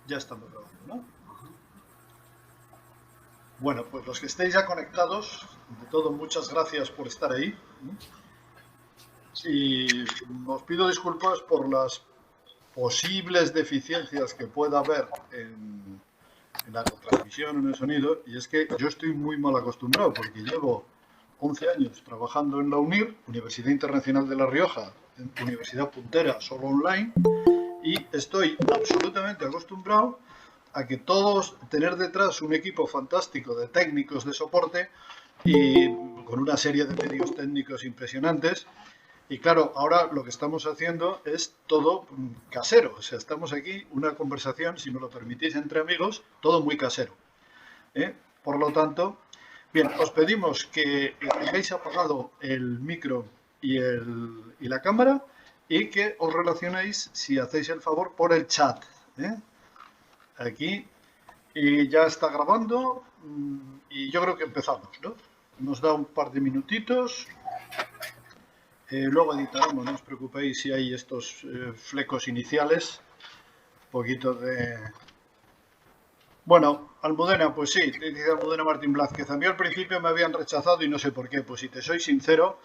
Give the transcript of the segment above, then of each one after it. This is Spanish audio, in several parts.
Ya estamos grabando, ¿no? Bueno, pues los que estéis ya conectados, de todo, muchas gracias por estar ahí. Y os pido disculpas por las posibles deficiencias que pueda haber en la retransmisión, en el sonido, y es que yo estoy muy mal acostumbrado porque llevo 11 años trabajando en la UNIR, Universidad Internacional de La Rioja, universidad puntera, solo online, y estoy absolutamente acostumbrado a que todos tener detrás un equipo fantástico de técnicos de soporte y con una serie de medios técnicos impresionantes. Y claro, ahora lo que estamos haciendo es todo casero. O sea, estamos aquí, una conversación, si me lo permitís, entre amigos, todo muy casero. ¿Eh? Por lo tanto, bien, os pedimos que tengáis apagado el micro y la cámara y que os relacionéis, si hacéis el favor, por el chat. ¿Eh? Aquí. Y ya está grabando y yo creo que empezamos, ¿no? Nos da un par de minutitos. Luego editaremos, no os preocupéis si hay estos flecos iniciales. Un poquito de... Bueno, Almudena, pues sí, dice Almudena Martín Blázquez. A mí al principio me habían rechazado y no sé por qué. Pues si te soy sincero,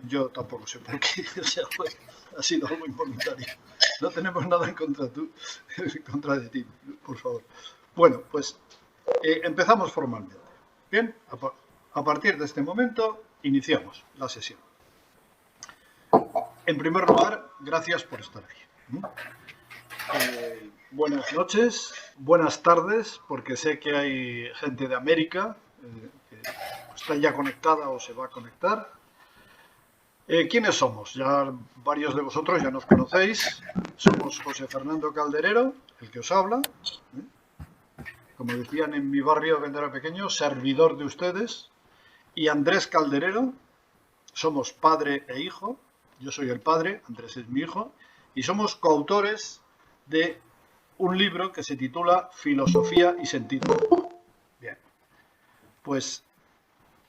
yo tampoco sé por qué. O sea, ha sido algo involuntario. No tenemos nada en contra de ti, por favor. Bueno, pues empezamos formalmente. Bien, a partir de este momento iniciamos la sesión. En primer lugar, gracias por estar aquí. Buenas noches, buenas tardes, porque sé que hay gente de América que está ya conectada o se va a conectar. ¿Quiénes somos? Ya varios de vosotros ya nos conocéis. Somos José Fernando Calderero, el que os habla. Como decían en mi barrio cuando era pequeño, servidor de ustedes. Y Andrés Calderero, somos padre e hijo. Yo soy el padre, Andrés es mi hijo. Y somos coautores de un libro que se titula Filosofía y Sentido. Bien, pues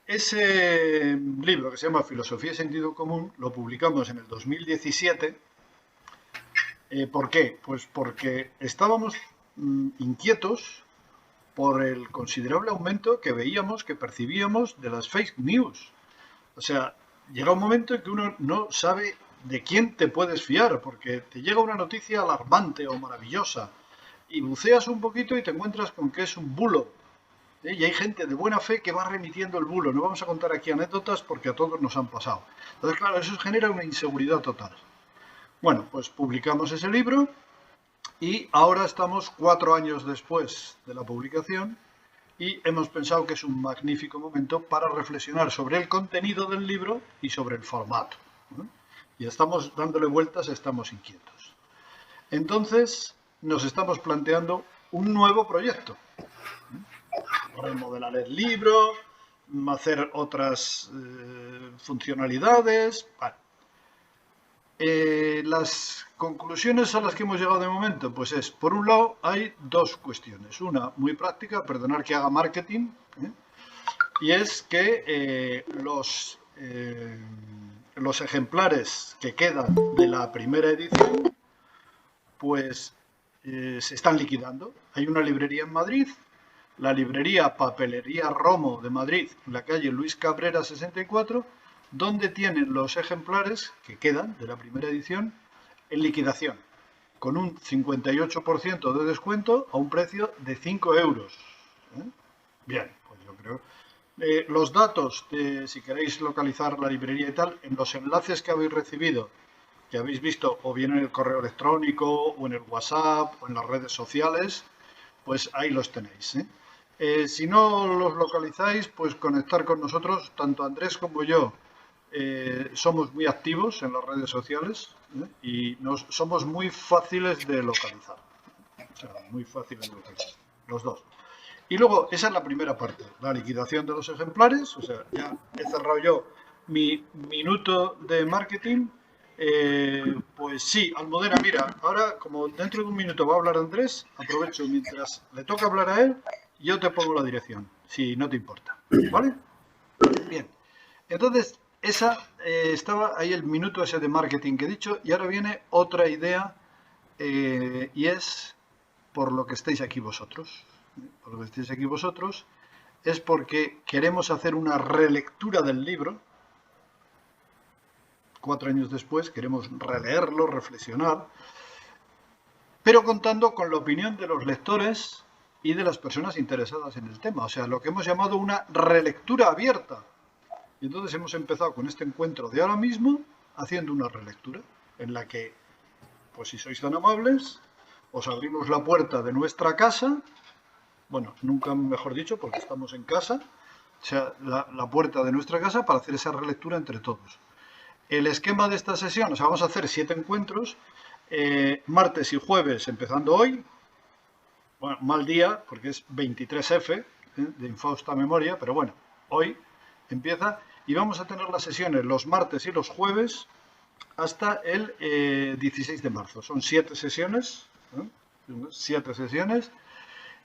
ese libro que se llama Filosofía y Sentido Común lo publicamos en el 2017. ¿Por qué? Pues porque estábamos inquietos por el considerable aumento que veíamos, que percibíamos de las fake news. O sea, llega un momento en que uno no sabe de quién te puedes fiar, porque te llega una noticia alarmante o maravillosa y buceas un poquito y te encuentras con que es un bulo. Y hay gente de buena fe que va remitiendo el bulo. No vamos a contar aquí anécdotas porque a todos nos han pasado. Entonces, claro, eso genera una inseguridad total. Bueno, pues publicamos ese libro y ahora estamos 4 años después de la publicación y hemos pensado que es un magnífico momento para reflexionar sobre el contenido del libro y sobre el formato. Y estamos dándole vueltas, estamos inquietos. Entonces, nos estamos planteando un nuevo proyecto. Remodelar el libro, hacer otras funcionalidades. Vale. Las conclusiones a las que hemos llegado de momento, pues es, por un lado, hay dos cuestiones. Una muy práctica, perdonar que haga marketing, y es que los ejemplares que quedan de la primera edición, pues se están liquidando. Hay una librería en Madrid, la librería Papelería Romo de Madrid, en la calle Luis Cabrera 64, donde tienen los ejemplares que quedan de la primera edición en liquidación, con un 58% de descuento a un precio de 5 euros. Bien, pues yo creo. Los datos, si queréis localizar la librería y tal, en los enlaces que habéis recibido, que habéis visto o bien en el correo electrónico o en el WhatsApp o en las redes sociales, pues ahí los tenéis. Si no los localizáis, pues conectar con nosotros, tanto Andrés como yo. Somos muy activos en las redes sociales y somos muy fáciles de localizar. O sea, muy fáciles de localizar, los dos. Y luego, esa es la primera parte, la liquidación de los ejemplares. O sea, ya he cerrado yo mi minuto de marketing. Pues sí, Almudena, mira, ahora como dentro de un minuto va a hablar Andrés, aprovecho mientras le toca hablar a él, yo te pongo la dirección, si no te importa. ¿Vale? Bien. Entonces, esa estaba ahí el minuto ese de marketing que he dicho, y ahora viene otra idea, y es por lo que estéis aquí vosotros. Por lo que estéis aquí vosotros es porque queremos hacer una relectura del libro. 4 años después queremos releerlo, reflexionar, pero contando con la opinión de los lectores y de las personas interesadas en el tema. O sea, lo que hemos llamado una relectura abierta. Y entonces hemos empezado con este encuentro de ahora mismo haciendo una relectura en la que, pues si sois tan amables, os abrimos la puerta de nuestra casa, bueno, nunca mejor dicho, porque estamos en casa, o sea, la puerta de nuestra casa para hacer esa relectura entre todos. El esquema de esta sesión, o sea, vamos a hacer 7 encuentros, martes y jueves empezando hoy, bueno, mal día, porque es 23F, de infausta memoria, pero bueno, hoy empieza, y vamos a tener las sesiones los martes y los jueves hasta el 16 de marzo. Son 7 sesiones, 7 sesiones,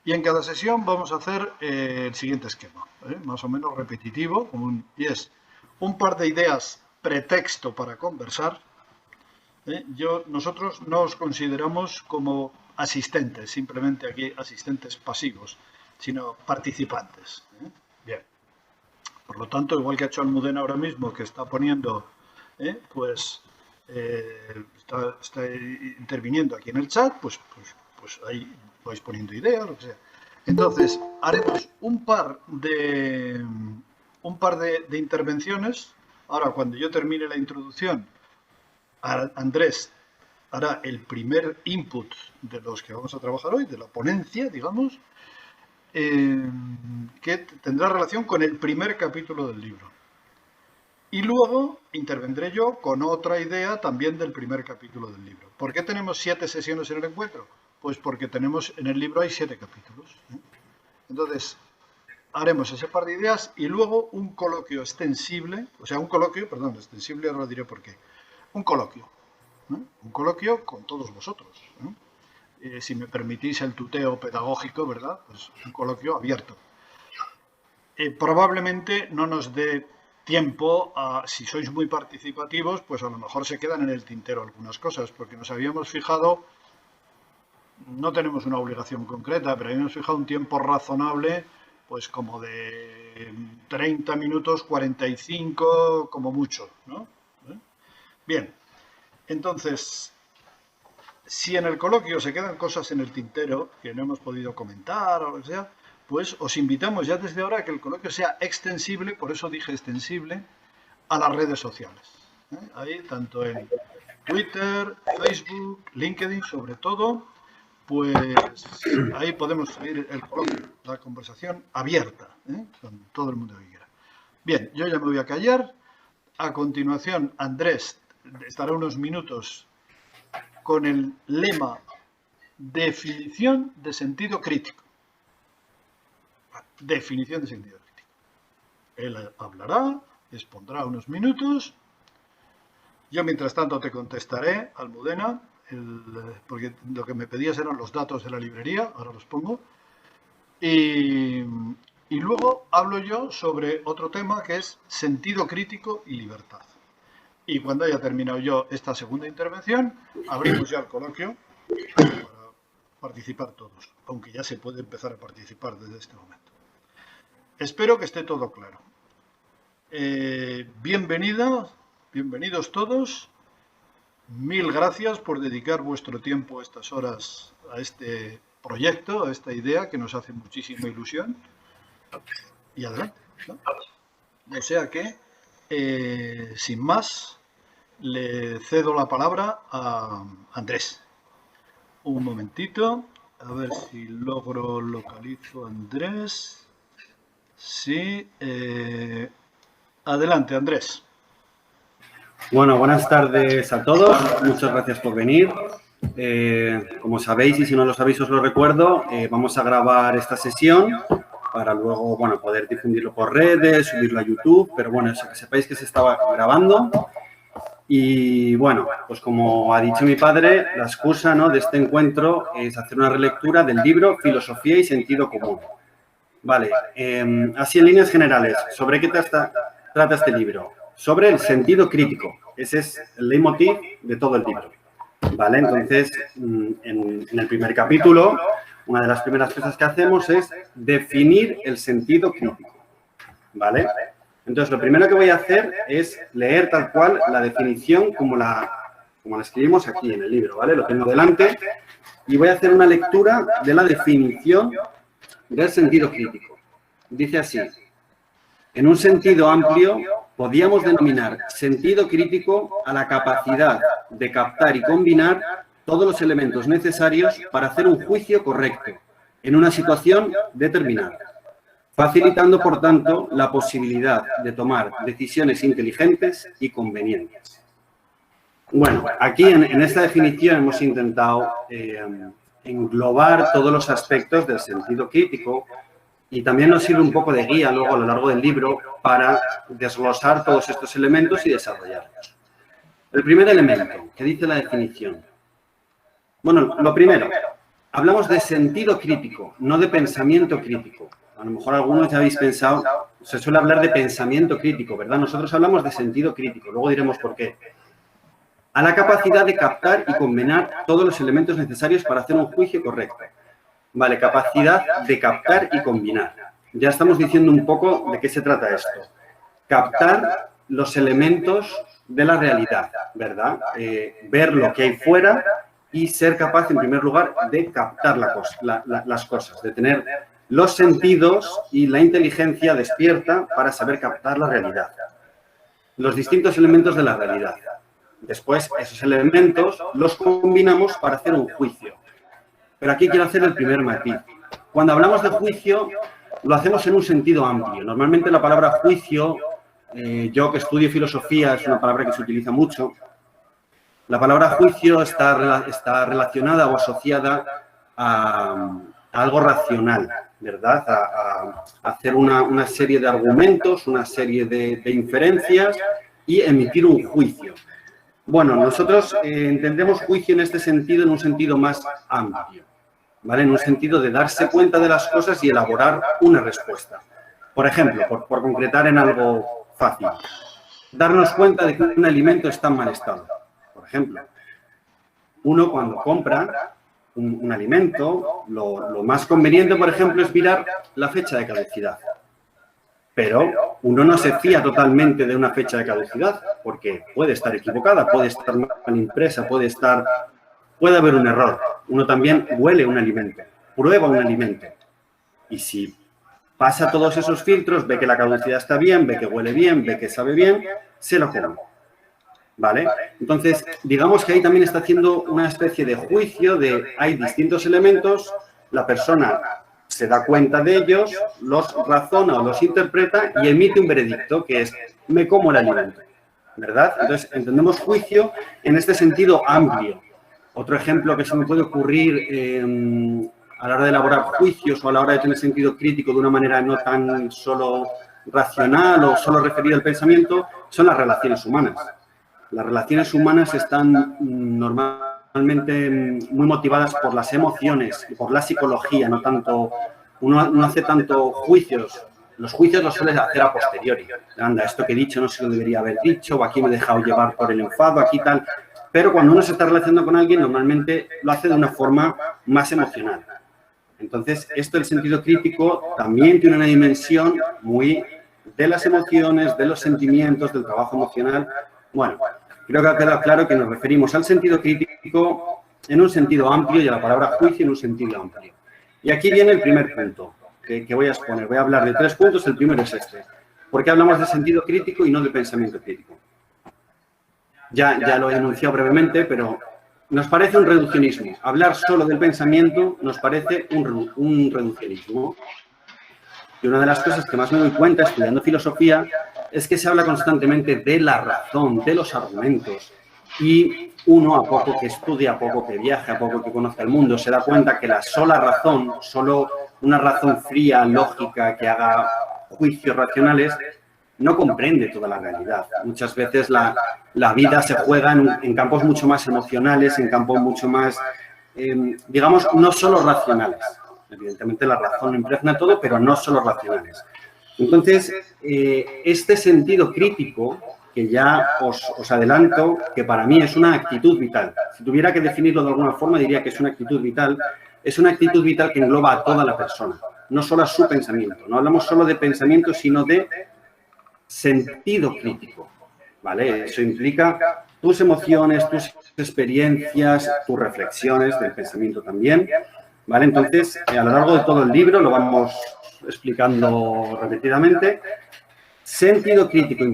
y en cada sesión vamos a hacer el siguiente esquema, más o menos repetitivo, y es un par de ideas pretexto para conversar. Nosotros no os consideramos como asistentes, simplemente aquí asistentes pasivos, sino participantes. Bien. Por lo tanto, igual que ha hecho Almudena ahora mismo, que está poniendo, está interviniendo aquí en el chat, pues ahí vais poniendo ideas, lo que sea. Entonces, haremos un par de intervenciones. Ahora, cuando yo termine la introducción, Andrés hará el primer input de los que vamos a trabajar hoy, de la ponencia, digamos, que tendrá relación con el primer capítulo del libro. Y luego intervendré yo con otra idea también del primer capítulo del libro. ¿Por qué tenemos 7 sesiones en el encuentro? Pues porque tenemos, en el libro hay 7 capítulos. Entonces, haremos ese par de ideas y luego un coloquio extensible, extensible, ahora diré por qué. Un coloquio con todos vosotros. Si me permitís el tuteo pedagógico, ¿verdad? Pues un coloquio abierto. Probablemente no nos dé tiempo si sois muy participativos, pues a lo mejor se quedan en el tintero algunas cosas, porque nos habíamos fijado, no tenemos una obligación concreta, pero habíamos fijado un tiempo razonable, pues como de 30 minutos, 45 como mucho, ¿no? Bien, entonces, si en el coloquio se quedan cosas en el tintero que no hemos podido comentar o lo que sea, pues os invitamos ya desde ahora a que el coloquio sea extensible, por eso dije extensible, a las redes sociales. Ahí, tanto en Twitter, Facebook, LinkedIn, sobre todo, pues ahí podemos seguir el coloquio, la conversación abierta, con todo el mundo que quiera. Bien, yo ya me voy a callar. A continuación, Andrés estará unos minutos con el lema definición de sentido crítico. Definición de sentido crítico. Él hablará, expondrá unos minutos. Yo, mientras tanto, te contestaré, Almudena, porque lo que me pedías eran los datos de la librería, ahora los pongo. Y luego hablo yo sobre otro tema que es sentido crítico y libertad. Y cuando haya terminado yo esta segunda intervención, abrimos ya el coloquio para participar todos, aunque ya se puede empezar a participar desde este momento. Espero que esté todo claro. Bienvenidos todos. Mil gracias por dedicar vuestro tiempo, estas horas, a este proyecto, a esta idea que nos hace muchísima ilusión. Y adelante, ¿no? O sea que, sin más, le cedo la palabra a Andrés. Un momentito, a ver si localizo a Andrés. Sí, adelante, Andrés. Bueno, buenas tardes a todos. Muchas gracias por venir. Como sabéis, y si no lo sabéis os lo recuerdo, vamos a grabar esta sesión para luego, bueno, poder difundirlo por redes, subirlo a YouTube, pero bueno, eso, que sepáis que se estaba grabando. Y bueno, pues como ha dicho mi padre, la excusa, ¿no?, de este encuentro es hacer una relectura del libro Filosofía y Sentido Común. Vale, así en líneas generales, ¿sobre qué trata este libro? Sobre el sentido crítico. Ese es el leitmotiv de todo el libro. ¿vale? Entonces, en el primer capítulo, una de las primeras cosas que hacemos es definir el sentido crítico, ¿vale? Entonces, lo primero que voy a hacer es leer tal cual la definición como la escribimos aquí en el libro, ¿vale? Lo tengo delante y voy a hacer una lectura de la definición del sentido crítico. Dice así: en un sentido amplio, podíamos denominar sentido crítico a la capacidad de captar y combinar todos los elementos necesarios para hacer un juicio correcto en una situación determinada, facilitando, por tanto, la posibilidad de tomar decisiones inteligentes y convenientes. Bueno, aquí en esta definición hemos intentado englobar todos los aspectos del sentido crítico y también nos sirve un poco de guía luego a lo largo del libro para desglosar todos estos elementos y desarrollarlos. El primer elemento, ¿qué dice la definición? Bueno, lo primero, hablamos de sentido crítico, no de pensamiento crítico. A lo mejor algunos ya habéis pensado, se suele hablar de pensamiento crítico, ¿verdad? Nosotros hablamos de sentido crítico, luego diremos por qué. A la capacidad de captar y combinar todos los elementos necesarios para hacer un juicio correcto. Vale, capacidad de captar y combinar. Ya estamos diciendo un poco de qué se trata esto. Captar los elementos de la realidad, ¿verdad? Ver lo que hay fuera y ser capaz, en primer lugar, de captar las cosas, de tener los sentidos y la inteligencia despierta para saber captar la realidad. Los distintos elementos de la realidad. Después, esos elementos los combinamos para hacer un juicio. Pero aquí quiero hacer el primer matiz. Cuando hablamos de juicio, lo hacemos en un sentido amplio. Normalmente la palabra juicio, yo que estudio filosofía, es una palabra que se utiliza mucho. La palabra juicio está relacionada o asociada a algo racional, ¿verdad? A hacer una serie de argumentos, una serie de inferencias y emitir un juicio. Bueno, nosotros entendemos juicio en este sentido, en un sentido más amplio, ¿vale? En un sentido de darse cuenta de las cosas y elaborar una respuesta. Por ejemplo, por concretar en algo fácil, darnos cuenta de que un alimento está en mal estado. Por ejemplo, uno cuando compra un alimento, lo más conveniente, por ejemplo, es mirar la fecha de caducidad. Pero uno no se fía totalmente de una fecha de caducidad, porque puede estar equivocada, puede estar mal impresa, puede haber un error. Uno también huele un alimento, prueba un alimento. Y si pasa todos esos filtros, ve que la caducidad está bien, ve que huele bien, ve que sabe bien, se lo come. ¿Vale? Entonces, digamos que ahí también está haciendo una especie de juicio de hay distintos elementos, la persona se da cuenta de ellos, los razona o los interpreta y emite un veredicto, que es, me como el alimento, ¿verdad? Entonces, entendemos juicio en este sentido amplio. Otro ejemplo que se me puede ocurrir a la hora de elaborar juicios o a la hora de tener sentido crítico de una manera no tan solo racional o solo referida al pensamiento, son las relaciones humanas. Las relaciones humanas están normalmente muy motivadas por las emociones y por la psicología, no tanto, uno no hace tanto juicios. Los juicios los suele hacer a posteriori. Anda, esto que he dicho no se lo debería haber dicho, o aquí me he dejado llevar por el enfado, aquí tal. Pero cuando uno se está relacionando con alguien, normalmente lo hace de una forma más emocional. Entonces, esto del sentido crítico también tiene una dimensión muy de las emociones, de los sentimientos, del trabajo emocional. Bueno, creo que ha quedado claro que nos referimos al sentido crítico en un sentido amplio y a la palabra juicio en un sentido amplio. Y aquí viene el primer punto que voy a exponer. Voy a hablar de 3 puntos. El primero es este. ¿Por qué hablamos de sentido crítico y no de pensamiento crítico? Ya lo he enunciado brevemente, pero nos parece un reduccionismo. Hablar solo del pensamiento nos parece un reduccionismo. Y una de las cosas que más me doy cuenta estudiando filosofía es que se habla constantemente de la razón, de los argumentos. Y uno, a poco que estudia, a poco que viaja, a poco que conoce el mundo, se da cuenta que la sola razón, solo una razón fría, lógica, que haga juicios racionales, no comprende toda la realidad. Muchas veces la vida se juega en campos mucho más emocionales, en campos mucho más, digamos, no solo racionales. Evidentemente la razón impregna todo, pero no solo racionales. Entonces, este sentido crítico que ya os adelanto que para mí es una actitud vital. Si tuviera que definirlo de alguna forma, diría que es una actitud vital. Es una actitud vital que engloba a toda la persona, no solo a su pensamiento. No hablamos solo de pensamiento, sino de sentido crítico, ¿vale? Eso implica tus emociones, tus experiencias, tus reflexiones del pensamiento también, ¿vale? Entonces, a lo largo de todo el libro lo vamos explicando repetidamente. Sentido crítico,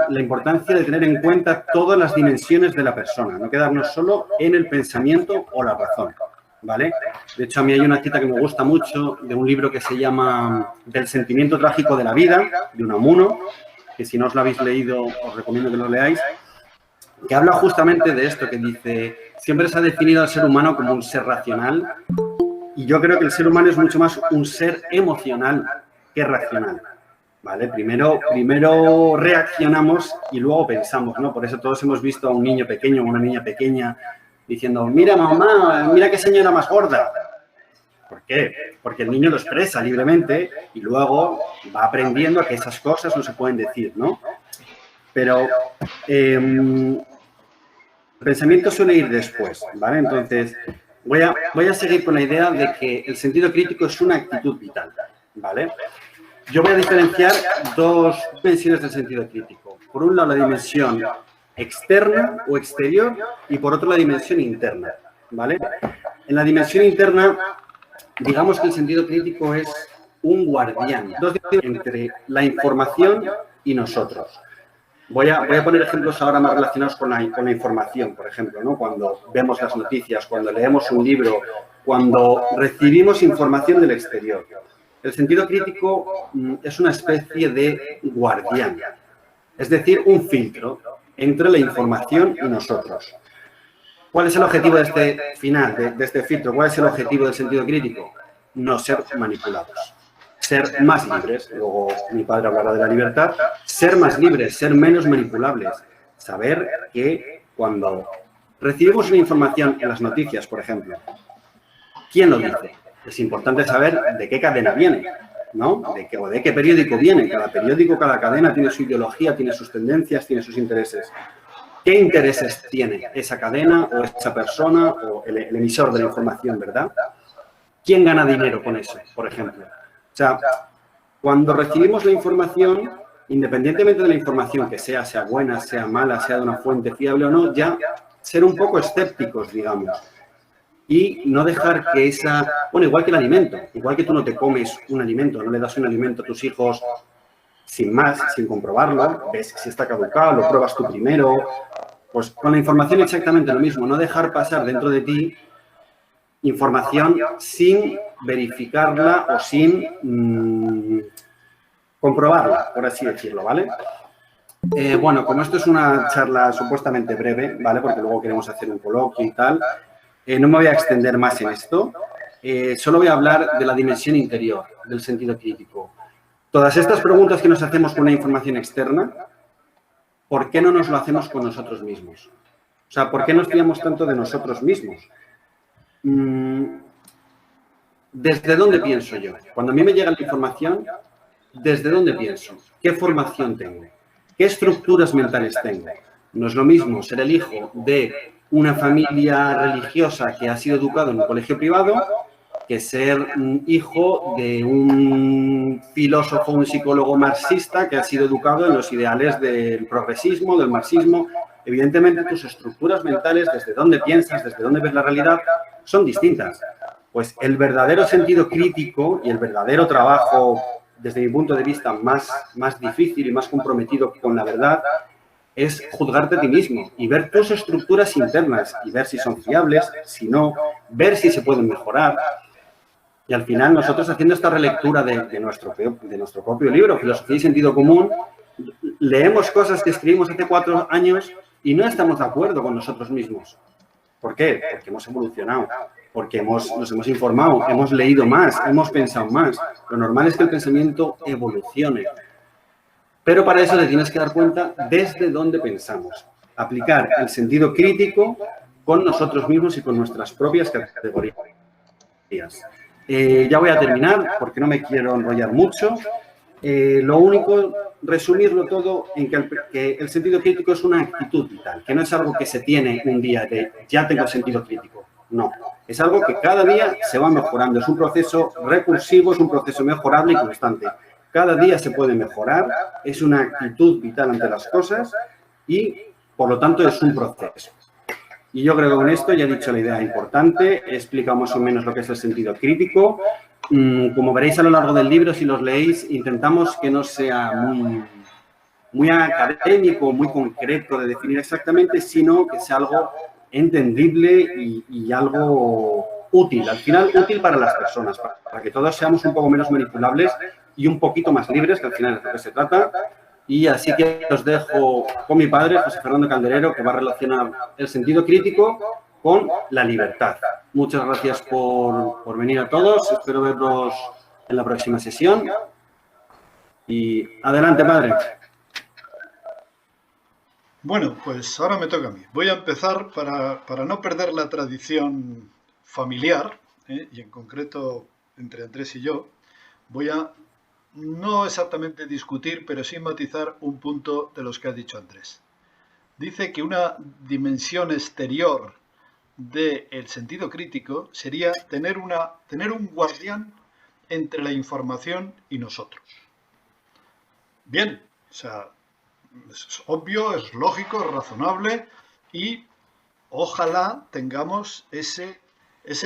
la importancia de tener en cuenta todas las dimensiones de la persona, no quedarnos solo en el pensamiento o la razón, ¿vale? De hecho, a mí hay una cita que me gusta mucho de un libro que se llama Del sentimiento trágico de la vida, de Unamuno, que si no os lo habéis leído, os recomiendo que lo leáis, que habla justamente de esto, que dice, siempre se ha definido al ser humano como un ser racional, y yo creo que el ser humano es mucho más un ser emocional que racional, ¿vale? Primero reaccionamos y luego pensamos, ¿no? Por eso todos hemos visto a un niño pequeño o una niña pequeña diciendo, mira mamá, mira qué señora más gorda. ¿Por qué? Porque el niño lo expresa libremente y luego va aprendiendo a que esas cosas no se pueden decir, ¿no? Pero el pensamiento suele ir después, ¿vale? Entonces, voy a seguir con la idea de que el sentido crítico es una actitud vital, ¿vale? Yo voy a diferenciar dos dimensiones del sentido crítico. Por un lado, la dimensión externa o exterior y por otro, la dimensión interna, ¿vale? En la dimensión interna, digamos que el sentido crítico es un guardián entre la información y nosotros. Voy a poner ejemplos ahora más relacionados con la información, por ejemplo, ¿no? Cuando vemos las noticias, cuando leemos un libro, cuando recibimos información del exterior. El sentido crítico es una especie de guardián, es decir, un filtro entre la información y nosotros. ¿Cuál es el objetivo de este final, de este filtro? ¿Cuál es el objetivo del sentido crítico? No ser manipulados, ser más libres. Luego mi padre hablará de la libertad. Ser más libres, ser menos manipulables. Saber que cuando recibimos una información en las noticias, por ejemplo, ¿quién lo dice? Es importante saber de qué cadena viene, ¿no? De qué periódico viene. Cada periódico, cada cadena tiene su ideología, tiene sus tendencias, tiene sus intereses. ¿Qué intereses tiene esa cadena o esa persona o el emisor de la información, verdad? ¿Quién gana dinero con eso, por ejemplo? O sea, cuando recibimos la información, independientemente de la información que sea buena, sea mala, sea de una fuente fiable o no, ya ser un poco escépticos, digamos. Y no dejar que bueno, igual que el alimento, igual que tú no te comes un alimento, no le das un alimento a tus hijos sin más, sin comprobarlo, ves si está caducado, lo pruebas tú primero, pues con la información exactamente lo mismo, no dejar pasar dentro de ti información sin verificarla o sin comprobarla, por así decirlo, ¿vale? Bueno, como esto es una charla supuestamente breve, ¿vale? Porque luego queremos hacer un coloquio y tal, no me voy a extender más en esto, solo voy a hablar de la dimensión interior, del sentido crítico. Todas estas preguntas que nos hacemos con la información externa, ¿por qué no nos lo hacemos con nosotros mismos? O sea, ¿por qué nos fiamos tanto de nosotros mismos? ¿Desde dónde pienso yo? Cuando a mí me llega la información, ¿desde dónde pienso? ¿Qué formación tengo? ¿Qué estructuras mentales tengo? No es lo mismo ser el hijo de una familia religiosa que ha sido educado en un colegio privado que ser hijo de un filósofo, un psicólogo marxista que ha sido educado en los ideales del progresismo, del marxismo. Evidentemente, tus estructuras mentales, desde dónde piensas, desde dónde ves la realidad, son distintas. Pues el verdadero sentido crítico y el verdadero trabajo, desde mi punto de vista, más difícil y más comprometido con la verdad, es juzgarte a ti mismo y ver tus estructuras internas y ver si son fiables, si no, ver si se pueden mejorar. Y al final, nosotros haciendo esta relectura de nuestro propio libro, Filosofía y Sentido Común, leemos cosas que escribimos hace 4 años y no estamos de acuerdo con nosotros mismos. ¿Por qué? Porque hemos evolucionado, porque nos hemos informado, hemos leído más, hemos pensado más. Lo normal es que el pensamiento evolucione. Pero para eso te tienes que dar cuenta desde dónde pensamos. Aplicar el sentido crítico con nosotros mismos y con nuestras propias categorías. Ya voy a terminar porque no me quiero enrollar mucho. Lo único, resumirlo todo en que el sentido crítico es una actitud vital, que no es algo que se tiene un día de ya tengo sentido crítico. No, es algo que cada día se va mejorando. Es un proceso recursivo, es un proceso mejorable y constante. Cada día se puede mejorar, es una actitud vital ante las cosas y, por lo tanto, es un proceso. Y yo creo que con esto ya he dicho la idea importante, he explicado más o menos lo que es el sentido crítico. Como veréis a lo largo del libro, si los leéis, intentamos que no sea muy académico, muy concreto de definir exactamente, sino que sea algo entendible y algo útil, al final útil para las personas, para que todos seamos un poco menos manipulables y un poquito más libres, que al final es de lo que se trata. Y así que os dejo con mi padre, José Fernando Calderero, que va a relacionar el sentido crítico con la libertad. Muchas gracias por venir a todos, espero verlos en la próxima sesión. Y adelante, padre. Bueno, pues ahora me toca a mí. Voy a empezar para no perder la tradición familiar, y en concreto entre Andrés y yo, voy a no exactamente discutir, pero sí matizar un punto de los que ha dicho Andrés. Dice que una dimensión exterior del sentido crítico sería tener un guardián entre la información y nosotros. Bien, o sea, es obvio, es lógico, es razonable y ojalá tengamos ese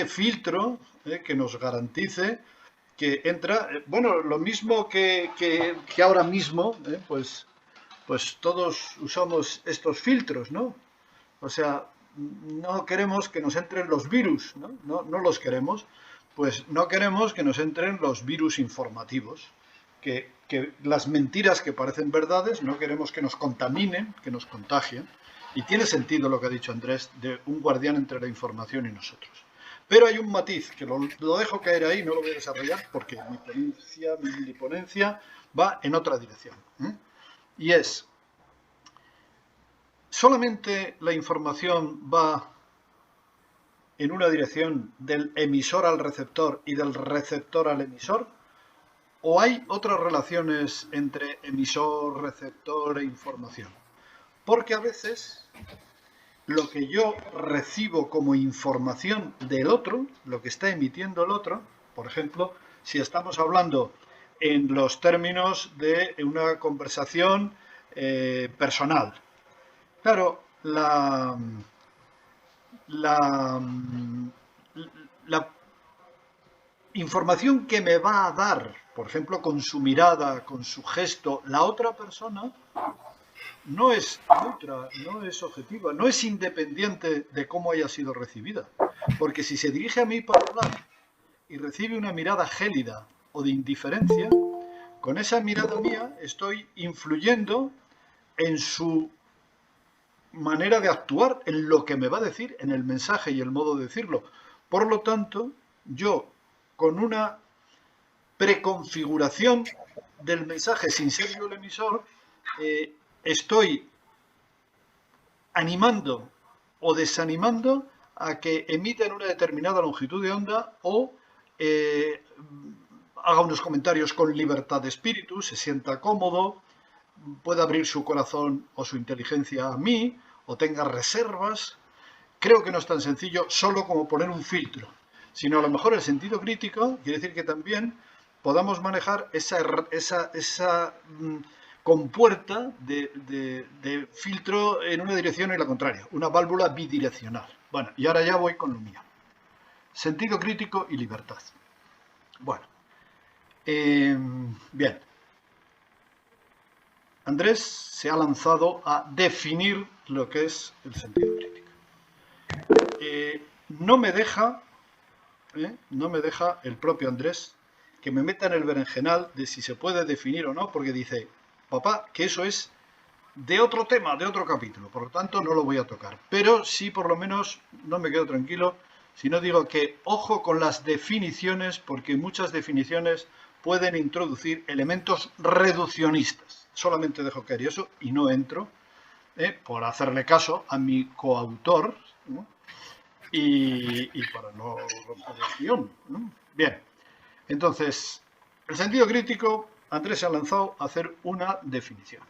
filtro que nos garantice que entra, bueno, lo mismo que ahora mismo, pues todos usamos estos filtros, ¿no? O sea, no queremos que nos entren los virus, ¿no? No los queremos. Pues no queremos que nos entren los virus informativos, que las mentiras que parecen verdades no queremos que nos contaminen, que nos contagien. Y tiene sentido lo que ha dicho Andrés, de un guardián entre la información y nosotros. Pero hay un matiz, que lo dejo caer ahí, no lo voy a desarrollar, porque mi ponencia va en otra dirección. Y es, solamente la información va en una dirección del emisor al receptor y del receptor al emisor, ¿o hay otras relaciones entre emisor, receptor e información? Porque a veces lo que yo recibo como información del otro, lo que está emitiendo el otro, por ejemplo, si estamos hablando en los términos de una conversación personal. Claro, la información que me va a dar, por ejemplo, con su mirada, con su gesto, la otra persona, no es neutra, no es objetiva, no es independiente de cómo haya sido recibida. Porque si se dirige a mí para hablar y recibe una mirada gélida o de indiferencia, con esa mirada mía estoy influyendo en su manera de actuar, en lo que me va a decir, en el mensaje y el modo de decirlo. Por lo tanto, yo, con una preconfiguración del mensaje sin ser yo el emisor, estoy animando o desanimando a que emita en una determinada longitud de onda o haga unos comentarios con libertad de espíritu, se sienta cómodo, pueda abrir su corazón o su inteligencia a mí, o tenga reservas. Creo que no es tan sencillo solo como poner un filtro, sino a lo mejor el sentido crítico quiere decir que también podamos manejar esa compuerta de filtro en una dirección y la contraria, una válvula bidireccional. Bueno, y ahora ya voy con lo mío. Sentido crítico y libertad. Bueno, bien. Andrés se ha lanzado a definir lo que es el sentido crítico. No me deja el propio Andrés que me meta en el berenjenal de si se puede definir o no, porque dice, papá, que eso es de otro tema, de otro capítulo, por lo tanto no lo voy a tocar. Pero sí, por lo menos, no me quedo tranquilo si no digo que ojo con las definiciones, porque muchas definiciones pueden introducir elementos reduccionistas. Solamente dejo caer eso y no entro, por hacerle caso a mi coautor, ¿no? Y para no romper el guión, ¿no? Bien, entonces, el sentido crítico Andrés se ha lanzado a hacer una definición.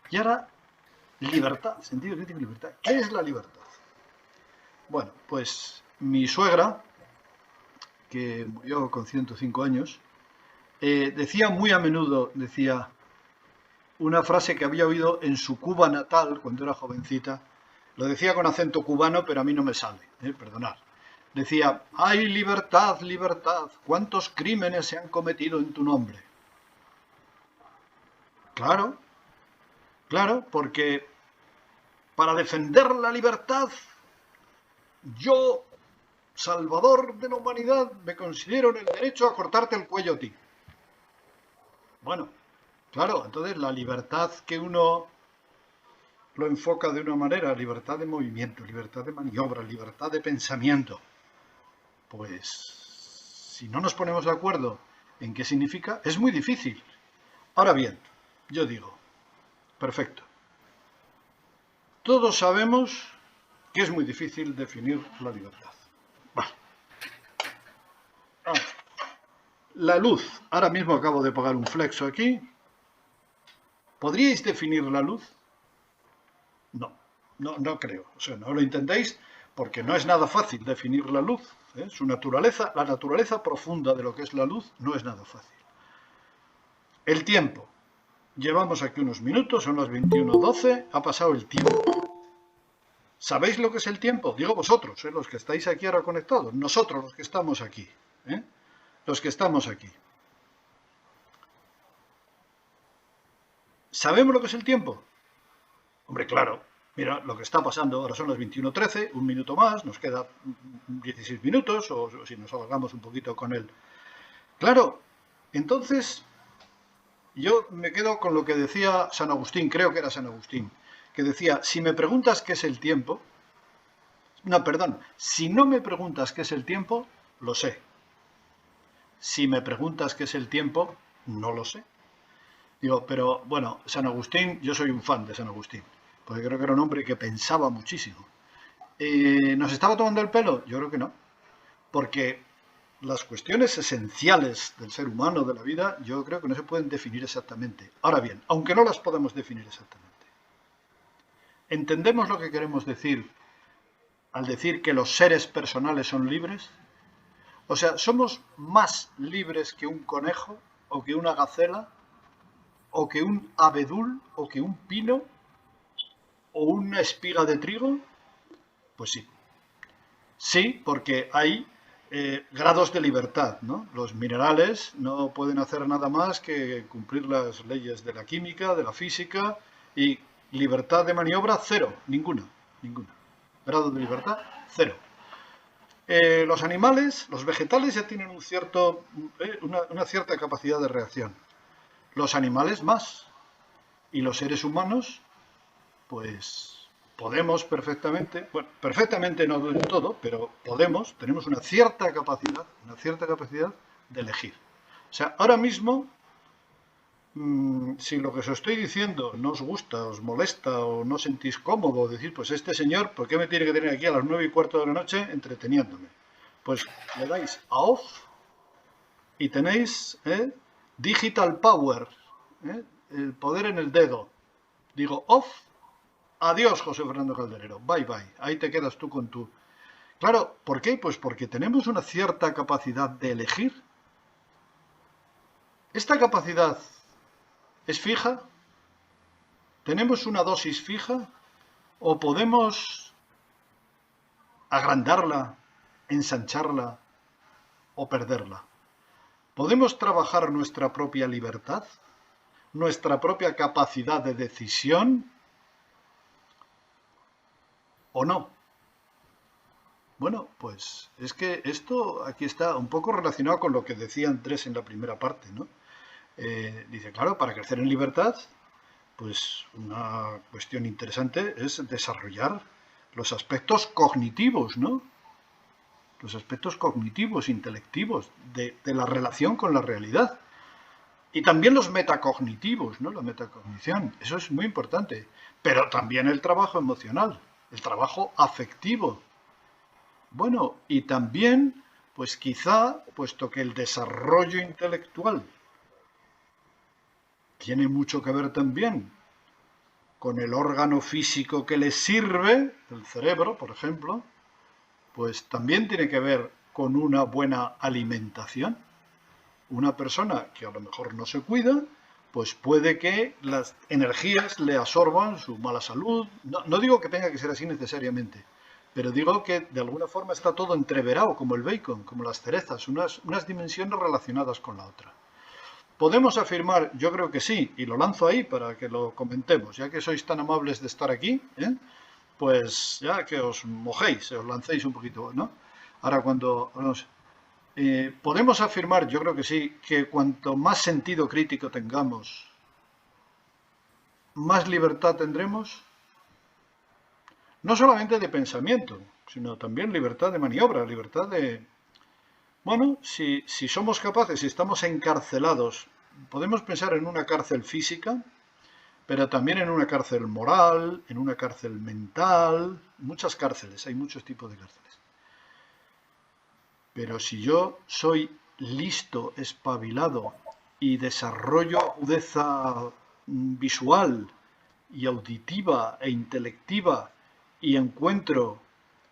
Y ahora, libertad, sentido crítico y libertad. ¿Qué es la libertad? Bueno, pues mi suegra, que murió con 105 años, decía muy a menudo, decía una frase que había oído en su Cuba natal cuando era jovencita. Lo decía con acento cubano, pero a mí no me sale, perdonad. Decía, ¡ay, libertad, libertad! ¿Cuántos crímenes se han cometido en tu nombre? Claro, claro, porque para defender la libertad, yo, salvador de la humanidad, me considero en el derecho a cortarte el cuello a ti. Bueno, claro, entonces la libertad que uno lo enfoca de una manera, libertad de movimiento, libertad de maniobra, libertad de pensamiento, pues si no nos ponemos de acuerdo en qué significa, es muy difícil. Ahora bien, yo digo, perfecto. Todos sabemos que es muy difícil definir la libertad. Vale. La luz. Ahora mismo acabo de pagar un flexo aquí. ¿Podríais definir la luz? No creo. O sea, no lo intentéis porque no es nada fácil definir la luz. Su naturaleza, la naturaleza profunda de lo que es la luz, no es nada fácil. El tiempo. Llevamos aquí unos minutos, son las 21:12, ha pasado el tiempo. ¿Sabéis lo que es el tiempo? Digo vosotros, los que estáis aquí ahora conectados. Nosotros, los que estamos aquí. Los que estamos aquí. ¿Sabemos lo que es el tiempo? Hombre, claro. Mira, lo que está pasando, ahora son las 21:13, un minuto más, nos queda 16 minutos, o si nos alargamos un poquito con él. Claro, entonces yo me quedo con lo que decía San Agustín, creo que era San Agustín, que decía, si me preguntas qué es el tiempo, si no me preguntas qué es el tiempo, lo sé. Si me preguntas qué es el tiempo, no lo sé. Digo, pero bueno, San Agustín, yo soy un fan de San Agustín, porque creo que era un hombre que pensaba muchísimo. ¿Nos estaba tomando el pelo? Yo creo que no, porque las cuestiones esenciales del ser humano, de la vida, yo creo que no se pueden definir exactamente. Ahora bien, aunque no las podemos definir exactamente, ¿entendemos lo que queremos decir al decir que los seres personales son libres? O sea, ¿somos más libres que un conejo, o que una gacela, o que un abedul, o que un pino, o una espiga de trigo? Pues sí. Sí, porque hay grados de libertad, ¿no? Los minerales no pueden hacer nada más que cumplir las leyes de la química, de la física, y libertad de maniobra, cero, ninguna. Grado de libertad, cero. Los animales, los vegetales ya tienen una cierta capacidad de reacción. Los animales más. Y los seres humanos, pues podemos perfectamente, bueno, perfectamente no del todo, pero tenemos una cierta capacidad de elegir. O sea, ahora mismo, si lo que os estoy diciendo no os gusta, os molesta o no sentís cómodo, decir, pues este señor, ¿por qué me tiene que tener aquí a las 9:15 de la noche entreteniéndome? Pues le dais a off y tenéis digital power, el poder en el dedo. Digo off. Adiós, José Fernando Calderero. Bye, bye. Ahí te quedas tú con tu... Claro, ¿por qué? Pues porque tenemos una cierta capacidad de elegir. ¿Esta capacidad es fija? ¿Tenemos una dosis fija? ¿O podemos agrandarla, ensancharla o perderla? ¿Podemos trabajar nuestra propia libertad? ¿Nuestra propia capacidad de decisión? ¿O no? Bueno, pues es que esto aquí está un poco relacionado con lo que decía Andrés en la primera parte, ¿no? Dice, claro, para crecer en libertad, pues una cuestión interesante es desarrollar los aspectos cognitivos, ¿no? Los aspectos cognitivos, intelectivos, de la relación con la realidad. Y también los metacognitivos, ¿no? La metacognición, eso es muy importante. Pero también el trabajo emocional, el trabajo afectivo. Bueno, y también, pues quizá, puesto que el desarrollo intelectual tiene mucho que ver también con el órgano físico que le sirve, el cerebro, por ejemplo, pues también tiene que ver con una buena alimentación. Una persona que a lo mejor no se cuida, pues puede que las energías le absorban su mala salud. No digo que tenga que ser así necesariamente, pero digo que de alguna forma está todo entreverado, como el bacon, como las cerezas, unas dimensiones relacionadas con la otra. ¿Podemos afirmar? Yo creo que sí, y lo lanzo ahí para que lo comentemos, ya que sois tan amables de estar aquí, pues ya que os mojéis, os lancéis un poquito, ¿no? Ahora cuando podemos afirmar, yo creo que sí, que cuanto más sentido crítico tengamos, más libertad tendremos, no solamente de pensamiento, sino también libertad de maniobra, libertad de... Bueno, si somos capaces, si estamos encarcelados, podemos pensar en una cárcel física, pero también en una cárcel moral, en una cárcel mental, muchas cárceles, hay muchos tipos de cárceles. Pero si yo soy listo, espabilado y desarrollo agudeza visual y auditiva e intelectiva y encuentro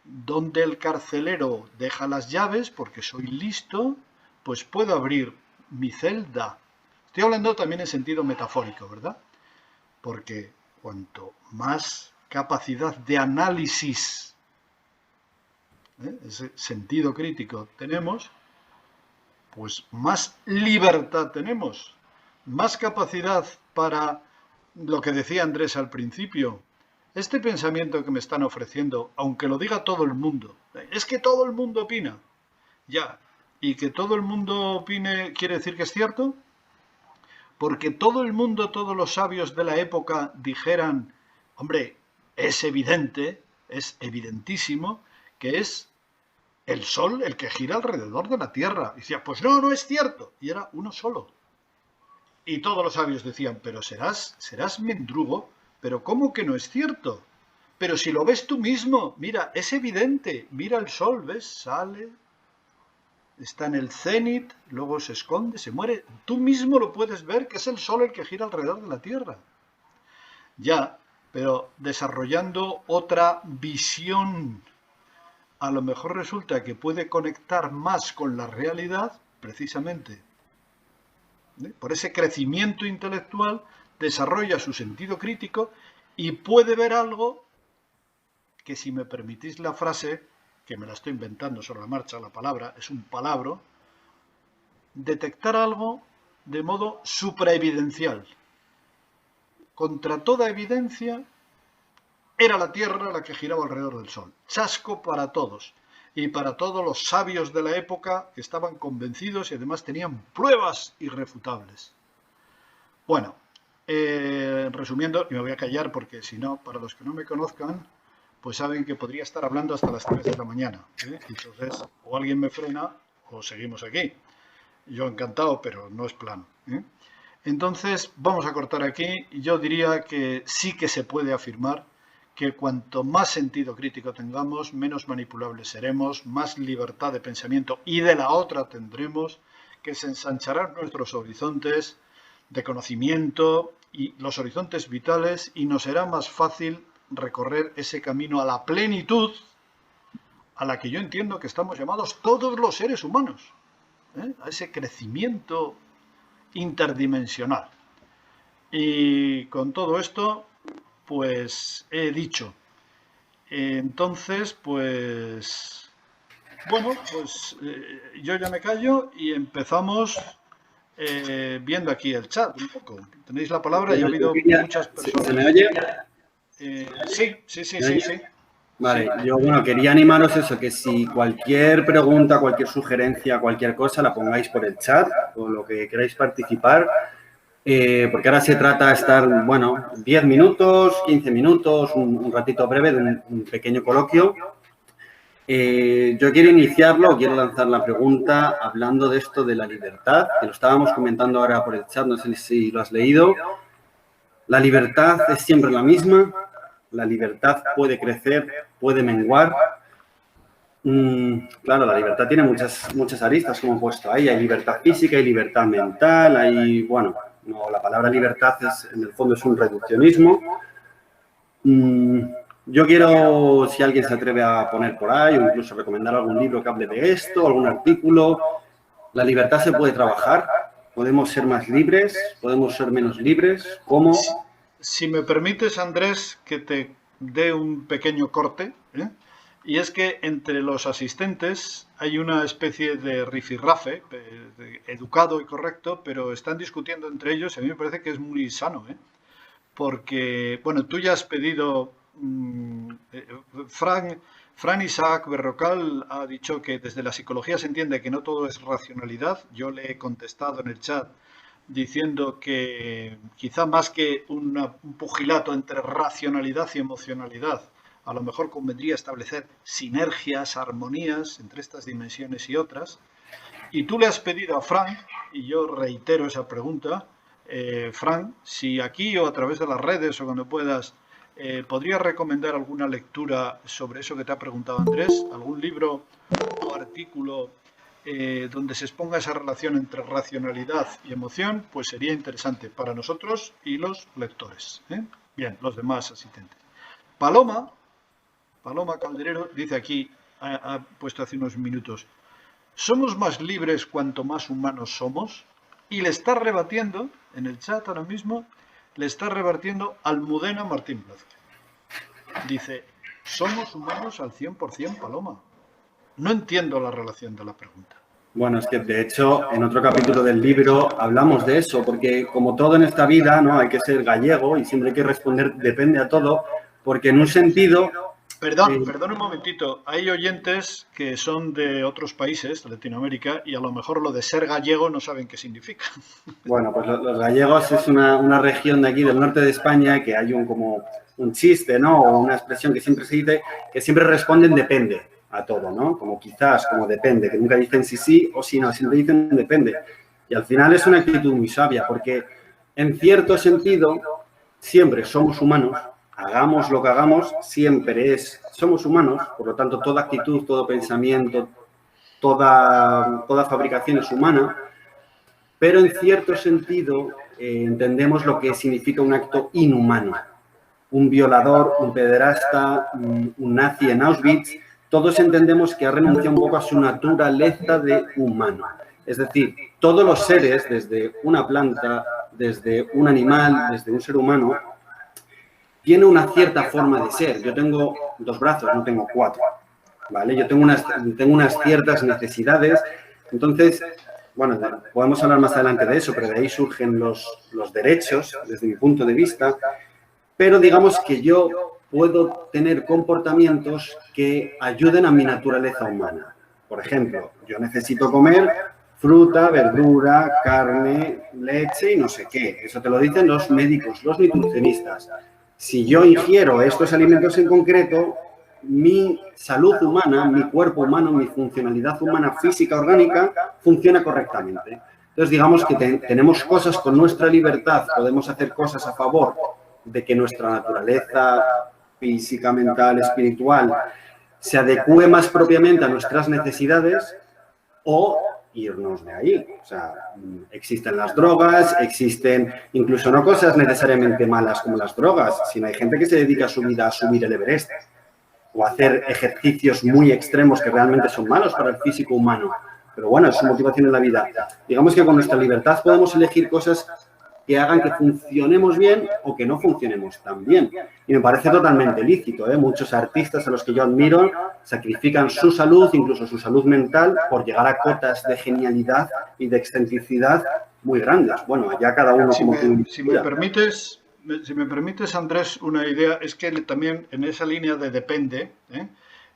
donde el carcelero deja las llaves, porque soy listo, pues puedo abrir mi celda. Estoy hablando también en sentido metafórico, ¿verdad? Porque cuanto más capacidad de análisis, ese sentido crítico tenemos, pues más libertad tenemos, más capacidad para lo que decía Andrés al principio. Este pensamiento que me están ofreciendo, aunque lo diga todo el mundo, es que todo el mundo opina, ya, y que todo el mundo opine quiere decir que es cierto, porque todo el mundo, todos los sabios de la época dijeran, hombre, es evidente, es evidentísimo, que es el Sol el que gira alrededor de la Tierra. Y decía, pues no, no es cierto, y era uno solo. Y todos los sabios decían, pero serás mendrugo, pero ¿cómo que no es cierto? Pero si lo ves tú mismo, mira, es evidente, mira el sol, ¿ves? Sale, está en el cenit, luego se esconde, se muere. Tú mismo lo puedes ver, que es el sol el que gira alrededor de la Tierra. Ya, pero desarrollando otra visión, a lo mejor resulta que puede conectar más con la realidad, precisamente por ese crecimiento intelectual, desarrolla su sentido crítico y puede ver algo que, si me permitís la frase, que me la estoy inventando sobre la marcha, la palabra es un palabro, detectar algo de modo supraevidencial. Contra toda evidencia, era la Tierra la que giraba alrededor del Sol. Chasco para todos. Y para todos los sabios de la época que estaban convencidos y además tenían pruebas irrefutables. Bueno, resumiendo, y me voy a callar porque si no, para los que no me conozcan, pues saben que podría estar hablando hasta las 3 de la mañana. Entonces, o alguien me frena o seguimos aquí. Yo encantado, pero no es plan. Entonces, vamos a cortar aquí. Yo diría que sí que se puede afirmar que cuanto más sentido crítico tengamos, menos manipulables seremos, más libertad de pensamiento y de la otra tendremos, que se ensancharán nuestros horizontes de conocimiento y los horizontes vitales, y nos será más fácil recorrer ese camino a la plenitud a la que yo entiendo que estamos llamados todos los seres humanos, a ese crecimiento interdimensional. Y con todo esto, pues he dicho. Entonces, pues... Bueno, pues yo ya me callo y empezamos viendo aquí el chat un poco. Tenéis la palabra y ha habido muchas personas. ¿Se me oye? Sí. Vale, yo quería animaros eso, que si cualquier pregunta, cualquier sugerencia, cualquier cosa, la pongáis por el chat o lo que queráis participar. Porque ahora se trata de estar, 10 minutos, 15 minutos, un ratito breve de un pequeño coloquio. Yo quiero iniciarlo, quiero lanzar la pregunta hablando de esto de la libertad, que lo estábamos comentando ahora por el chat, no sé si lo has leído. La libertad es siempre la misma, la libertad puede crecer, puede menguar. Claro, la libertad tiene muchas aristas, como he puesto ahí. Hay libertad física, hay libertad mental, hay, No, la palabra libertad en el fondo es un reduccionismo. Yo quiero, si alguien se atreve a poner por ahí o incluso recomendar algún libro que hable de esto, algún artículo, la libertad se puede trabajar, podemos ser más libres, podemos ser menos libres, ¿cómo? Si me permites, Andrés, que te dé un pequeño corte, ¿eh? Y es que entre los asistentes hay una especie de rifirrafe, educado y correcto, pero están discutiendo entre ellos y a mí me parece que es muy sano, ¿eh? Porque, bueno, tú ya has pedido, Fran Isaac Berrocal ha dicho que desde la psicología se entiende que no todo es racionalidad. Yo le he contestado en el chat diciendo que quizá más que un pugilato entre racionalidad y emocionalidad, a lo mejor convendría establecer sinergias, armonías entre estas dimensiones y otras. Y tú le has pedido a Frank, y yo reitero esa pregunta, Frank, si aquí o a través de las redes o cuando puedas, ¿podrías recomendar alguna lectura sobre eso que te ha preguntado Andrés? ¿Algún libro o artículo donde se exponga esa relación entre racionalidad y emoción? Pues sería interesante para nosotros y los lectores, ¿eh? Bien, los demás asistentes. Paloma Calderero dice aquí, ha puesto hace unos minutos, ¿somos más libres cuanto más humanos somos? Y le está rebatiendo, en el chat ahora mismo, le está rebatiendo Almudena Martín Blázquez. Dice, ¿somos humanos al 100%, Paloma? No entiendo la relación de la pregunta. Bueno, es que de hecho en otro capítulo del libro hablamos de eso, porque como todo en esta vida, ¿no? Hay que ser gallego y siempre hay que responder depende a todo, porque en un sentido... Perdón un momentito. Hay oyentes que son de otros países, de Latinoamérica, y a lo mejor lo de ser gallego no saben qué significa. Bueno, pues los gallegos es una región de aquí del norte de España que hay como un chiste, ¿no? O una expresión que siempre se dice, que siempre responden depende a todo, ¿no? Como quizás, como depende, que nunca dicen sí o sí no, siempre dicen depende. Y al final es una actitud muy sabia, porque en cierto sentido siempre somos humanos, hagamos lo que hagamos, somos humanos, por lo tanto toda actitud, todo pensamiento, toda fabricación es humana, pero en cierto sentido entendemos lo que significa un acto inhumano. Un violador, un pederasta, un nazi en Auschwitz, todos entendemos que ha renunciado un poco a su naturaleza de humano. Es decir, todos los seres, desde una planta, desde un animal, desde un ser humano, tiene una cierta forma de ser. Yo tengo 2 brazos, no tengo 4, ¿vale? Yo tengo unas ciertas necesidades. Entonces, bueno, podemos hablar más adelante de eso, pero de ahí surgen los derechos, desde mi punto de vista. Pero digamos que yo puedo tener comportamientos que ayuden a mi naturaleza humana. Por ejemplo, yo necesito comer fruta, verdura, carne, leche y no sé qué. Eso te lo dicen los médicos, los nutricionistas. Si yo ingiero estos alimentos en concreto, mi salud humana, mi cuerpo humano, mi funcionalidad humana física, orgánica, funciona correctamente. Entonces, digamos que tenemos cosas con nuestra libertad, podemos hacer cosas a favor de que nuestra naturaleza física, mental, espiritual se adecue más propiamente a nuestras necesidades o irnos de ahí. O sea, existen las drogas, existen incluso no cosas necesariamente malas como las drogas, sino hay gente que se dedica a su vida a subir el Everest o a hacer ejercicios muy extremos que realmente son malos para el físico humano. Pero bueno, es su motivación en la vida. Digamos que con nuestra libertad podemos elegir cosas que hagan que funcionemos bien o que no funcionemos tan bien. Y me parece totalmente lícito, ¿eh? Muchos artistas a los que yo admiro sacrifican su salud, incluso su salud mental, por llegar a cotas de genialidad y de excentricidad muy grandes. Bueno, allá cada uno como tiene. Si me permites, Andrés, una idea, es que también en esa línea de depende,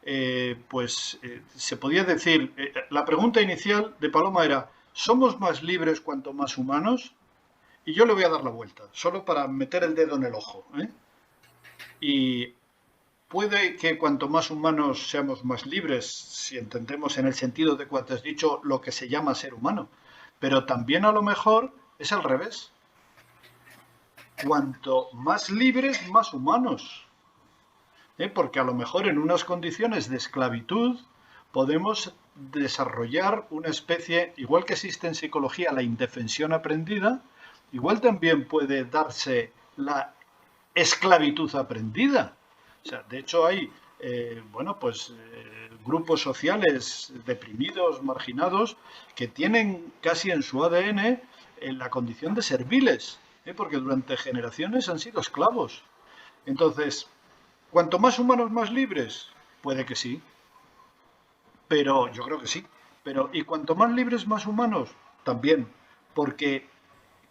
se podía decir, la pregunta inicial de Paloma era, ¿somos más libres cuanto más humanos? Y yo le voy a dar la vuelta, solo para meter el dedo en el ojo, ¿eh? Y puede que cuanto más humanos seamos más libres, si entendemos en el sentido de cuanto has dicho lo que se llama ser humano, pero también a lo mejor es al revés. Cuanto más libres, más humanos. Porque a lo mejor en unas condiciones de esclavitud podemos desarrollar una especie, igual que existe en psicología la indefensión aprendida, igual también puede darse la esclavitud aprendida. O sea, de hecho hay, grupos sociales deprimidos, marginados, que tienen casi en su ADN la condición de serviles, porque durante generaciones han sido esclavos. Entonces, ¿cuanto más humanos, más libres? Puede que sí, pero yo creo que sí. Pero, ¿y cuanto más libres, más humanos? También, porque,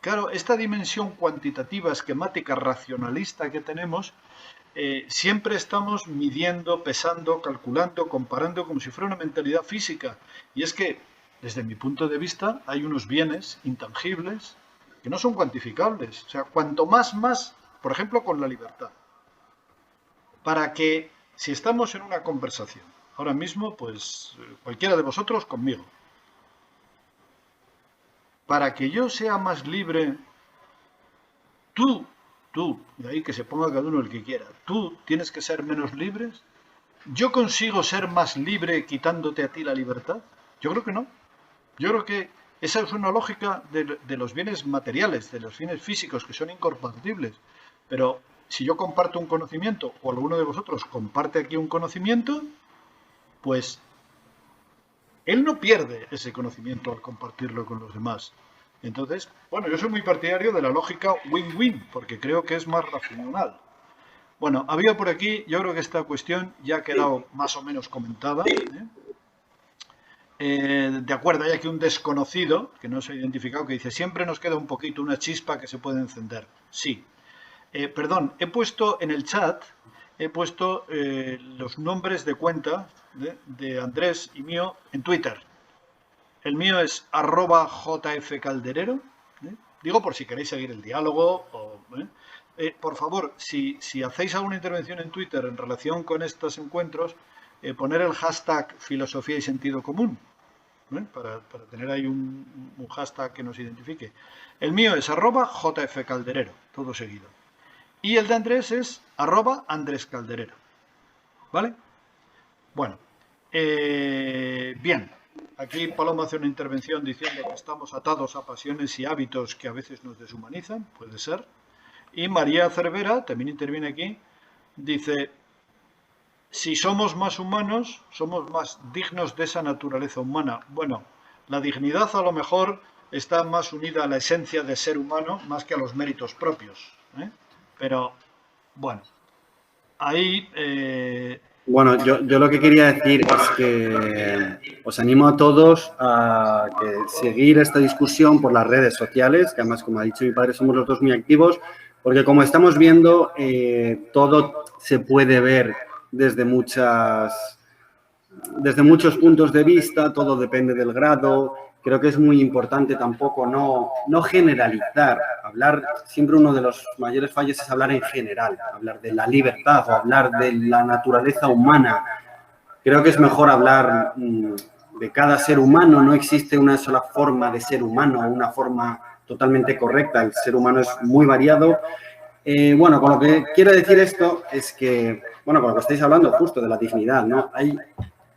claro, esta dimensión cuantitativa, esquemática, racionalista que tenemos, siempre estamos midiendo, pesando, calculando, comparando como si fuera una mentalidad física. Y es que, desde mi punto de vista, hay unos bienes intangibles que no son cuantificables. O sea, cuanto más, por ejemplo, con la libertad. Para que, si estamos en una conversación, ahora mismo, pues cualquiera de vosotros conmigo, para que yo sea más libre, tú, de ahí que se ponga cada uno el que quiera, tú tienes que ser menos libre. ¿Yo consigo ser más libre quitándote a ti la libertad? Yo creo que no. Yo creo que esa es una lógica de los bienes materiales, de los bienes físicos, que son incompatibles. Pero si yo comparto un conocimiento, o alguno de vosotros comparte aquí un conocimiento, pues él no pierde ese conocimiento al compartirlo con los demás. Entonces, bueno, yo soy muy partidario de la lógica win-win, porque creo que es más racional. Bueno, había por aquí, yo creo que esta cuestión ya ha quedado más o menos comentada. De acuerdo, hay aquí un desconocido, que no se ha identificado, que dice, siempre nos queda un poquito, una chispa que se puede encender. Sí. Perdón, he puesto en el chat, los nombres de cuenta de Andrés y mío en Twitter. El mío es @jfcalderero. Digo por si queréis seguir el diálogo. Por favor, si hacéis alguna intervención en Twitter en relación con estos encuentros, poner el hashtag filosofía y sentido común. Para tener ahí un hashtag que nos identifique. El mío es @jfcalderero, todo seguido. Y el de Andrés es @andrescalderero. ¿Vale? Bueno. Bien. Aquí Paloma hace una intervención diciendo que estamos atados a pasiones y hábitos que a veces nos deshumanizan, puede ser. Y María Cervera, también interviene aquí, dice, si somos más humanos, somos más dignos de esa naturaleza humana. Bueno, la dignidad a lo mejor está más unida a la esencia de ser humano más que a los méritos propios. Pero, bueno, ahí... Bueno, yo lo que quería decir es que os animo a todos a seguir esta discusión por las redes sociales, que además, como ha dicho mi padre, somos los dos muy activos, porque como estamos viendo, todo se puede ver desde muchos puntos de vista, todo depende del grado. Creo que es muy importante tampoco no generalizar, hablar, siempre uno de los mayores fallos es hablar en general, hablar de la libertad o hablar de la naturaleza humana. Creo que es mejor hablar de cada ser humano, no existe una sola forma de ser humano, una forma totalmente correcta, el ser humano es muy variado. Bueno, con lo que quiero decir esto es que, bueno, con lo que estáis hablando justo de la dignidad, ¿no?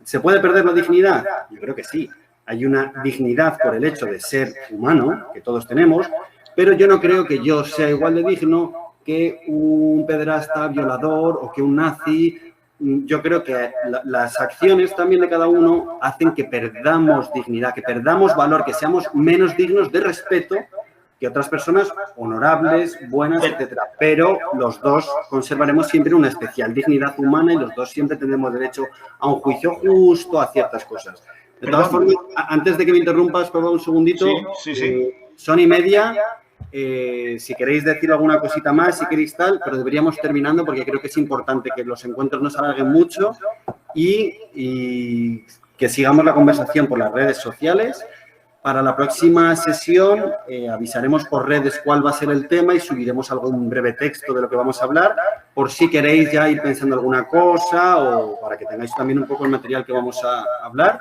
¿Se puede perder la dignidad? Yo creo que sí. Hay una dignidad por el hecho de ser humano, que todos tenemos, pero yo no creo que yo sea igual de digno que un pederasta, violador o que un nazi. Yo creo que las acciones también de cada uno hacen que perdamos dignidad, que perdamos valor, que seamos menos dignos de respeto que otras personas honorables, buenas, etcétera. Pero los dos conservaremos siempre una especial dignidad humana y los dos siempre tendremos derecho a un juicio justo, a ciertas cosas. De todas formas, antes de que me interrumpas, por favor, un segundito. Sí. Son y media. Si queréis decir alguna cosita más, si queréis tal, pero deberíamos terminando porque creo que es importante que los encuentros no se alarguen mucho y que sigamos la conversación por las redes sociales. Para la próxima sesión avisaremos por redes cuál va a ser el tema y subiremos algún breve texto de lo que vamos a hablar, por si queréis ya ir pensando alguna cosa o para que tengáis también un poco el material que vamos a hablar.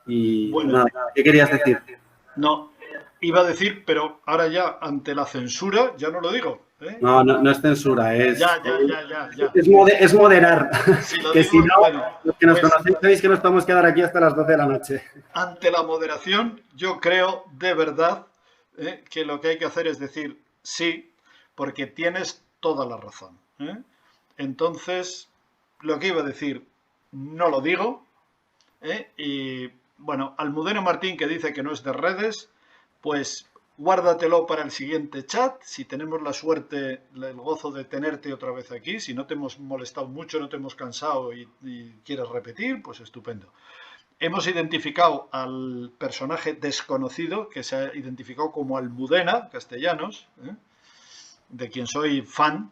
Y bueno, nada, ¿qué querías decir? No, iba a decir, pero ahora ya ante la censura ya no lo digo. No es censura, es... Ya. Es moderar. Si que digo, si no, bueno, los que nos conocéis sabéis que nos podemos quedar aquí hasta las 12 de la noche. Ante la moderación, yo creo de verdad que lo que hay que hacer es decir sí, porque tienes toda la razón. Entonces, lo que iba a decir, no lo digo. Y bueno, Almudena Martín, que dice que no es de redes, pues guárdatelo para el siguiente chat. Si tenemos la suerte, el gozo de tenerte otra vez aquí, si no te hemos molestado mucho, no te hemos cansado y quieres repetir, pues estupendo. Hemos identificado al personaje desconocido, que se ha identificado como Almudena Castellanos, de quien soy fan.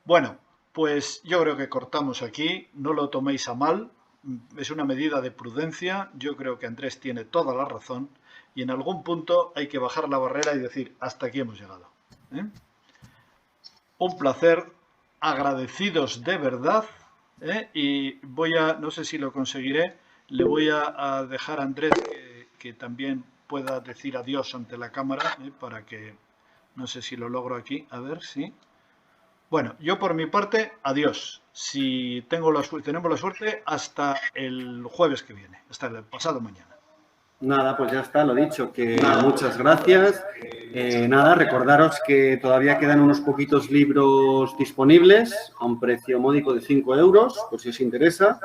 Bueno, pues yo creo que cortamos aquí, no lo toméis a mal, es una medida de prudencia, yo creo que Andrés tiene toda la razón y en algún punto hay que bajar la barrera y decir, hasta aquí hemos llegado. Un placer, agradecidos de verdad, y no sé si lo conseguiré, le voy a dejar a Andrés que también pueda decir adiós ante la cámara, para que, no sé si lo logro aquí, a ver si... Bueno, yo por mi parte, adiós. Si tenemos la suerte, hasta el jueves que viene, hasta el pasado mañana. Nada, pues ya está, lo dicho, que muchas gracias. Nada, recordaros que todavía quedan unos poquitos libros disponibles a un precio módico de 5 euros, por si os interesa.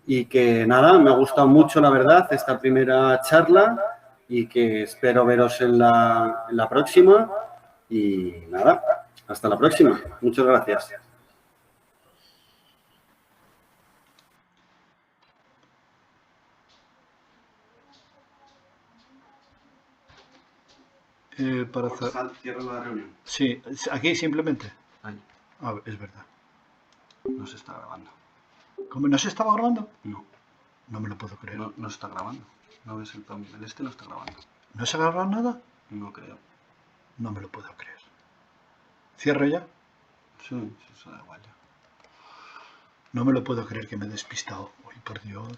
Y que nada, me ha gustado mucho, la verdad, esta primera charla y que espero veros en la próxima. Y nada, hasta la próxima. Muchas gracias. Cierro la reunión. Sí, aquí simplemente. Ahí. Ah, es verdad. No se está grabando. ¿Cómo no se estaba grabando? No. No me lo puedo creer. No está grabando. ¿No ves el este no está grabando? ¿No se ha grabado nada? No creo. No me lo puedo creer. ¿Cierro ya? Sí, eso da igual ya. No me lo puedo creer que me he despistado. Uy, por Dios.